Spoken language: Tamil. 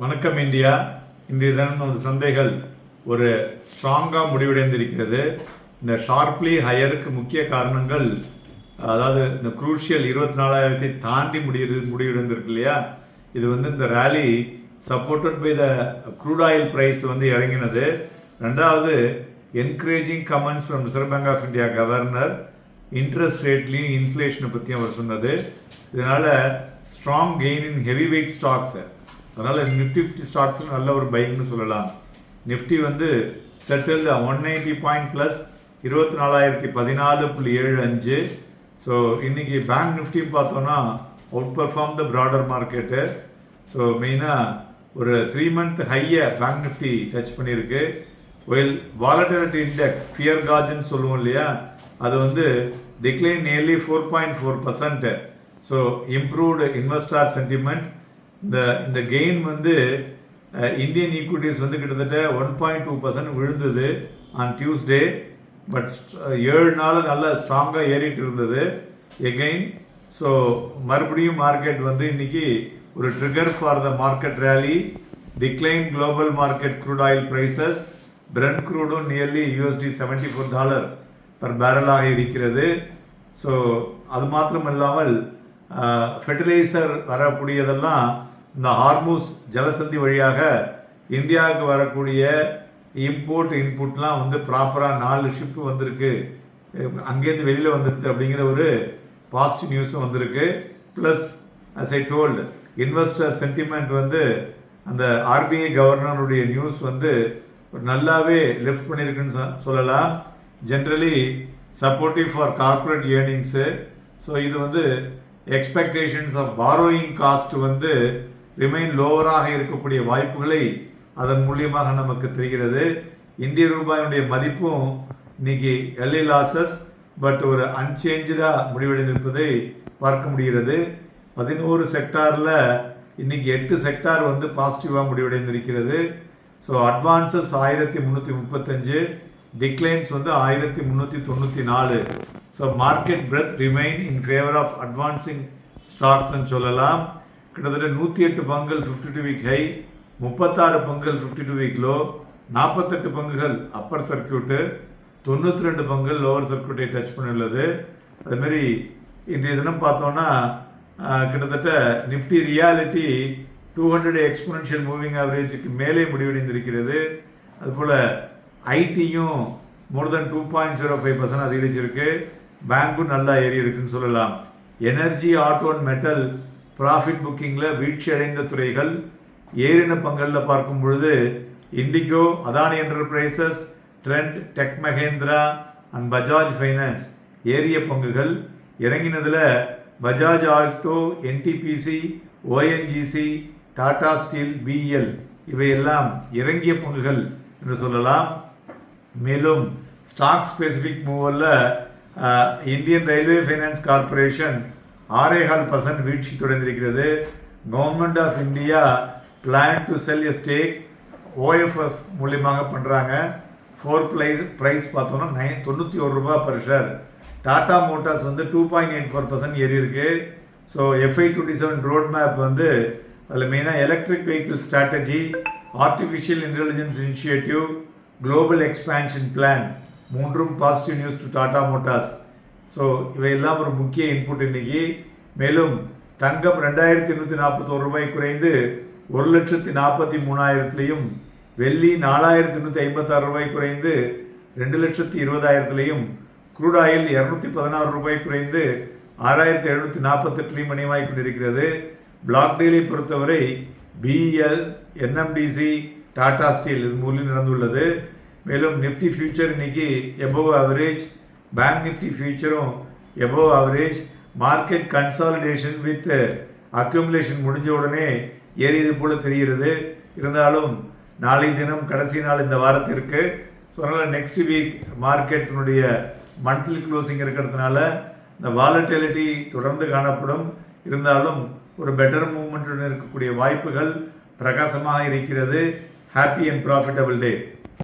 வணக்கம் இந்தியா. இன்றைய தினம் நமது சந்தைகள் ஒரு ஸ்ட்ராங்காக முடிவடைந்திருக்கிறது. இந்த ஷார்ப்லி ஹையருக்கு முக்கிய காரணங்கள், அதாவது இந்த குரூஷியல் 24,000 தாண்டி முடிவடைந்திருக்கு இல்லையா. இது இந்த rally supported by the crude oil price இறங்கினது. ரெண்டாவது, encouraging comments from Reserve Bank of India governor, interest ரேட்லையும் இன்ஃப்ளேஷனை பற்றியும் அவர் சொன்னது. இதனால் strong gain in heavy weight stocks. அதனால் நிஃப்டி 50 ஸ்டாக்ஸ் நல்ல ஒரு பைக்னு சொல்லலாம். Nifty settled 190 point plus 24,014.75. So இன்றைக்கி பேங்க் நிஃப்டி பார்த்தோன்னா outperform the broader market. So மெயினாக ஒரு 3 மந்த் ஹையை பேங்க் நிஃப்டி டச் பண்ணியிருக்கு. ஒயில் வாலட்டிலிட்டி இண்டெக்ஸ் ஃபியர் காஜ்னு சொல்லுவோம் இல்லையா, அது decline nearly 4.4%. So improved investor sentiment. இந்த கெயின் இந்தியன் ஈக்விட்டிஸ் கிட்டத்தட்ட 1.2% விழுந்தது ஆன் டியூஸ்டே. பட் 7 நாள் நல்ல ஸ்ட்ராங்காக ஏறிட்டு இருந்தது எகெயின். ஸோ மறுபடியும் மார்க்கெட் இன்னைக்கு ஒரு trigger for the market rally. Decline global market crude oil prices. Brent க்ரூடும் நியர்லி $74 பர் பேரலாக இருக்கிறது. ஸோ அது மாத்திரம் இல்லாமல் ஃபெர்டிலைசர் வரக்கூடியதெல்லாம் இந்த ஹார்மூஸ் ஜலசந்தி வழியாக இந்தியாவுக்கு வரக்கூடிய இம்போர்ட் இன்புட்லாம் ப்ராப்பராக 4 ஷிப்பு வந்திருக்கு, அங்கேருந்து வெளியில் வந்துருக்கு அப்படிங்கிற ஒரு பாசிட்டிவ் நியூஸும் வந்திருக்கு. Plus as I told, investor sentiment அந்த ஆர்பிஐ கவர்னருடைய நியூஸ் நல்லாவே லிஃப்ட் பண்ணியிருக்குன்னு சொல்லலாம். Generally supportive for corporate earnings. So இது expectations of borrowing cost remain லோவராக இருக்கக்கூடிய வாய்ப்புகளை அதன் மூலியமாக நமக்கு தெரிகிறது. இந்திய ரூபாயினுடைய மதிப்பும் இன்னைக்கு எல்இ லாசஸ் பட் ஒரு அன்சேஞ்சாக முடிவடைந்திருப்பதை பார்க்க முடிகிறது. 11 செக்டாரில் இன்னைக்கு 8 செக்டார் பாசிட்டிவாக முடிவடைந்திருக்கிறது. So advances 1335, declines 1394. So market breadth remain in favour of advancing ஸ்டாக்ஸ்ன்னு சொல்லலாம். கிட்டத்தட்ட 108 பங்குகள் 52 வீக் ஹை, 36 பங்குகள் 52 வீக் லோ, 48 பங்குகள் அப்பர் சர்க்கியூட்டு, 92 பங்குகள் லோவர் சர்க்கியூட்டை டச் பண்ணியுள்ளது. அதுமாரி இன்றைய தினம் பார்த்தோன்னா கிட்டத்தட்ட நிஃப்டி ரியாலிட்டி 200 எக்ஸ்போனன்ஷியல் மூவிங் ஆவரேஜுக்கு மேலே முடிவடைந்திருக்கிறது. அதுபோல் ஐடியும் மோர் தென் 2.05% அதிகரிச்சிருக்கு. பேங்க்கும் நல்லா ஏறி இருக்குன்னு சொல்லலாம். Energy, auto and metal profit புக்கிங்கில் வீழ்ச்சி அடைந்த துறைகள். ஏறின பங்களில் பார்க்கும் பொழுது IndiGo, Adani Enterprises, Trent, Tech Mahindra and Bajaj Finance ஏறிய பங்குகள். இறங்கினதில் Bajaj Auto, NTPC, ONGC, Tata Steel, பிஎல் இவையெல்லாம் இறங்கிய பங்குகள் என்று சொல்லலாம். மேலும் ஸ்டாக் ஸ்பெசிஃபிக் மூவரில் இந்தியன் ரயில்வே ஃபைனான்ஸ் கார்பரேஷன் 6.5% வீழ்ச்சி தொடர்ந்திருக்கிறது. Government of India plan to sell a stake OFF மூலியமாக பண்ணுறாங்க. ஃபோர் ப்ரைஸ் பார்த்தோன்னா $91 பர் ஷேர். டாடா மோட்டார்ஸ் 2.84% ஏறி இருக்கு. ஸோ FY 27 ரோட் மேப் அதில் மெயினாக electric vehicle strategy, artificial intelligence initiative, global expansion plan மூன்றும் positive news to Tata Motors. ஸோ இவையெல்லாம் ஒரு முக்கிய இன்புட் இன்னைக்கு. மேலும் தங்கம் $2,841 குறைந்து 1,43,000, வெள்ளி $4,856 குறைந்து 2,20,000, க்ரூட் ஆயில் $216 குறைந்து 6,748 மணியமாகி கொண்டிருக்கிறது. பிளாக் டீலை பொறுத்தவரை BEL, NMDC, டாடா ஸ்டீல் இது மூலம் நடந்துள்ளது. மேலும் நிஃப்டி ஃபியூச்சர் இன்னைக்கு எபோவ் ஆவரேஜ், பேங்க் நிஃப்டி ஃபியூச்சரும் above average. Market consolidation with accumulation முடிஞ்ச உடனே ஏறியது போல தெரிகிறது. இருந்தாலும் நாளை தினம் கடைசி நாள் இந்த வாரத்திற்கு. ஸோ அதனால் நெக்ஸ்ட் வீக் மார்க்கெட்டினுடைய மந்த்லி க்ளோசிங் இருக்கிறதுனால இந்த வாலட்டிலிட்டி தொடர்ந்து காணப்படும். இருந்தாலும் ஒரு பெட்டர் மூவ்மெண்ட்டுடன் இருக்கக்கூடிய வாய்ப்புகள் பிரகாசமாக இருக்கிறது. Happy and profitable day.